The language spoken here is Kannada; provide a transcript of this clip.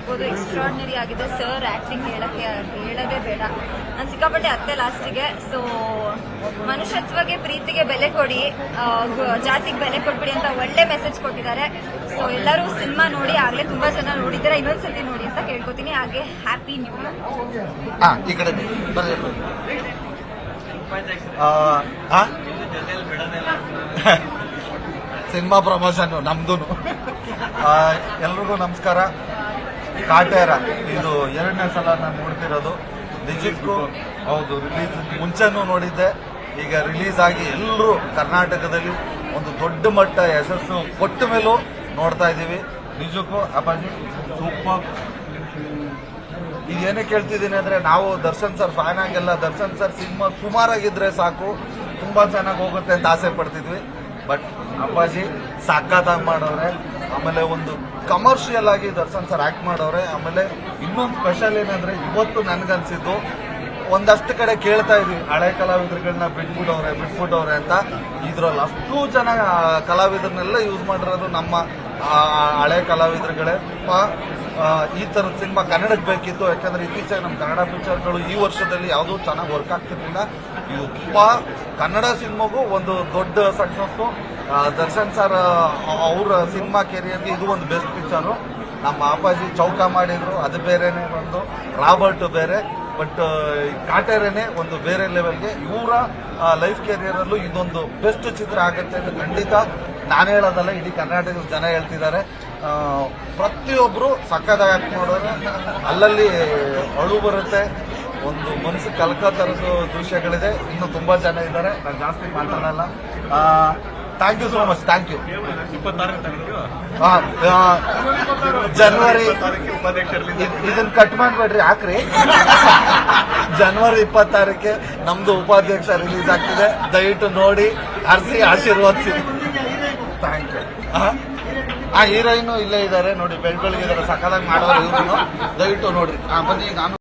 ನೋಡ್ಬೋದು, ಎಕ್ಸ್ಟ್ರಾರ್ಡಿನರಿ ಆಗಿದೆ. ಸರ್ ಆಕ್ಟಿಂಗ್ ಹೇಳೋದೇ ಬೇಡ. ನಾನು ಸಿಕ್ಕಾಪಟ್ಟೆ ಅತ್ತೆ ಲಾಸ್ಟಿಗೆ. ಸೊ ಮನುಷ್ಯತ್ವಗೆ, ಪ್ರೀತಿಗೆ ಬೆಲೆ ಕೊಡಿ, ಜಾತಿಗೆ ಬೆಲೆ ಕೊಟ್ಬಿಡಿ ಅಂತ ಒಳ್ಳೆ ಮೆಸೇಜ್ ಕೊಟ್ಟಿದ್ದಾರೆ. ಸೊ ಎಲ್ಲರೂ ಸಿನಿಮಾ ನೋಡಿ, ಆಗ್ಲೇ ತುಂಬಾ ಜನ ನೋಡಿದ್ದಾರೆ, ಇನ್ನೊಂದ್ಸತಿ ನೋಡಿ ಅಂತ ಕೇಳ್ಕೊತೀನಿ. ಹಾಗೆ ಹ್ಯಾಪಿ ನ್ಯೂ ಇಯರ್. ಈ ಕಡೆ ಸಿನಿಮಾ ಪ್ರಮೋಷನ್ ನಮ್ದು. ಎಲ್ರಿಗೂ ನಮಸ್ಕಾರ. ಕಾಟೇರ ಇದು 2ನೇ ಸಲ ನಾನು ನೋಡ್ತಿರೋದು. ನಿಜಕ್ಕೂ ಹೌದು, ರಿಲೀಸ್ ಮುಂಚೆನೂ ನೋಡಿದ್ದೆ. ಈಗ ರಿಲೀಸ್ ಆಗಿ ಎಲ್ಲರೂ ಕರ್ನಾಟಕದಲ್ಲಿ ಒಂದು ದೊಡ್ಡ ಮಟ್ಟ ಯಶಸ್ಸು ಕೊಟ್ಟ ಮೇಲೂ ನೋಡ್ತಾ ಇದ್ದೀವಿ. ನಿಜಕ್ಕೂ ಅಪ್ಪಾಜಿ ಸೂಪರ್. ಈಗ ಏನೇ ಕೇಳ್ತಿದ್ದೀನಿ ಅಂದ್ರೆ, ನಾವು ದರ್ಶನ್ ಸರ್ ಫ್ಯಾನ್ ಆಗಿಲ್ಲ, ದರ್ಶನ್ ಸರ್ ಸಿನಿಮಾ ಸುಮಾರಾಗಿದ್ರೆ ಸಾಕು, ತುಂಬಾ ಚೆನ್ನಾಗಿ ಹೋಗುತ್ತೆ ಅಂತ ಆಸೆ ಪಡ್ತಿದ್ವಿ. ಬಟ್ ಅಪ್ಪಾಜಿ ಸಖತ್ತಾಗಿ ಮಾಡವ್ರೆ. ಆಮೇಲೆ ಒಂದು ಕಮರ್ಷಿಯಲ್ ಆಗಿ ದರ್ಶನ್ ಸರ್ ಆಕ್ಟ್ ಮಾಡವ್ರೆ. ಆಮೇಲೆ ಇನ್ನೊಂದು ಸ್ಪೆಷಲ್ ಏನಂದ್ರೆ, ಇವತ್ತು ನನ್ಗನ್ಸಿದ್ದು, ಒಂದಷ್ಟು ಕಡೆ ಕೇಳ್ತಾ ಇದ್ವಿ ಹಳೆ ಕಲಾವಿದರುಗಳನ್ನ ಬಿಟ್ಬಿಟ್ಟವ್ರೆ ಅಂತ. ಇದ್ರಲ್ಲಿ ಅಷ್ಟು ಜನ ಕಲಾವಿದರನ್ನೆಲ್ಲ ಯೂಸ್ ಮಾಡಿರೋದು ನಮ್ಮ ಹಳೆ ಕಲಾವಿದರುಗಳೇ. ಈ ತರದ ಸಿನಿಮಾ ಕನ್ನಡಕ್ಕೆ ಬೇಕಿತ್ತು. ಯಾಕಂದ್ರೆ ಇತ್ತೀಚೆಗೆ ನಮ್ಮ ಕನ್ನಡ ಪಿಕ್ಚರ್ಗಳು ಈ ವರ್ಷದಲ್ಲಿ ಯಾವುದೂ ಚೆನ್ನಾಗಿ ವರ್ಕ್ ಆಗ್ತಿರ್ಲಿಲ್ಲ. ಇದು ತುಂಬಾ ಕನ್ನಡ ಸಿನಿಮಾಗೂ ಒಂದು ದೊಡ್ಡ ಸಕ್ಸಸ್ಸು. ದರ್ಶನ್ ಸರ್ ಅವ್ರ ಸಿನಿಮಾ ಕೆರಿಯರ್ಗೆ ಇದು ಒಂದು ಬೆಸ್ಟ್ ಪಿಕ್ಚರು. ನಮ್ಮ ಅಪ್ಪಾಜಿ ಚೌಕ ಮಾಡಿದ್ರು, ಅದು ಬೇರೆನೆ, ಒಂದು ರಾಬರ್ಟ್ ಬೇರೆ. ಬಟ್ ಕಾಟೇರನೇ ಒಂದು ಬೇರೆ ಲೆವೆಲ್ಗೆ. ಇವರ ಲೈಫ್ ಕೆರಿಯರ್ ಅಲ್ಲೂ ಇದೊಂದು ಬೆಸ್ಟ್ ಚಿತ್ರ ಆಗುತ್ತೆ ಅಂತ ಖಂಡಿತ ನಾನು ಹೇಳೋದಲ್ಲ, ಇಡೀ ಕರ್ನಾಟಕದ ಜನ ಹೇಳ್ತಿದ್ದಾರೆ. ಪ್ರತಿಯೊಬ್ರು ಸಕ್ಕದಾಗಿ ಆಕ್ಟ್ ಮಾಡೋರು. ಅಲ್ಲಲ್ಲಿ ಅಳು ಬರುತ್ತೆ, ಒಂದು ಮನಸ್ಸು ಕಲ್ಕೋ ಥರದ ದೃಶ್ಯಗಳಿದೆ. ಇನ್ನು ತುಂಬಾ ಜನ ಇದ್ದಾರೆ, ನಾನು ಜಾಸ್ತಿ ಮಾತಾಡಲ್ಲ. Thank you so much. Thank you. ಜನವರಿ ಇದನ್ನ ಕಟ್ ಮಾಡ್ಬೇಡ್ರಿ, ಹಾಕ್ರಿ. ಜನವರಿ 26 ನಮ್ದು ಉಪಾಧ್ಯಕ್ಷ ರಿಲೀಸ್ ಆಗ್ತಿದೆ. ದಯವಿಟ್ಟು ನೋಡಿ, ಹರಿಸಿ, ಆಶೀರ್ವಾದಿಸಿ. Thank you. ಹೀರೋಯಿನ್ ಇಲ್ಲೇ ಇದ್ದಾರೆ ನೋಡಿ, ಬೆಳಗ್ಗೆ ಸಕ್ಕದಾಗಿ ಮಾಡೋರು ಇವ್ರು. ದಯವಿಟ್ಟು ನೋಡ್ರಿ. ಬನ್ನಿ. ನಾನು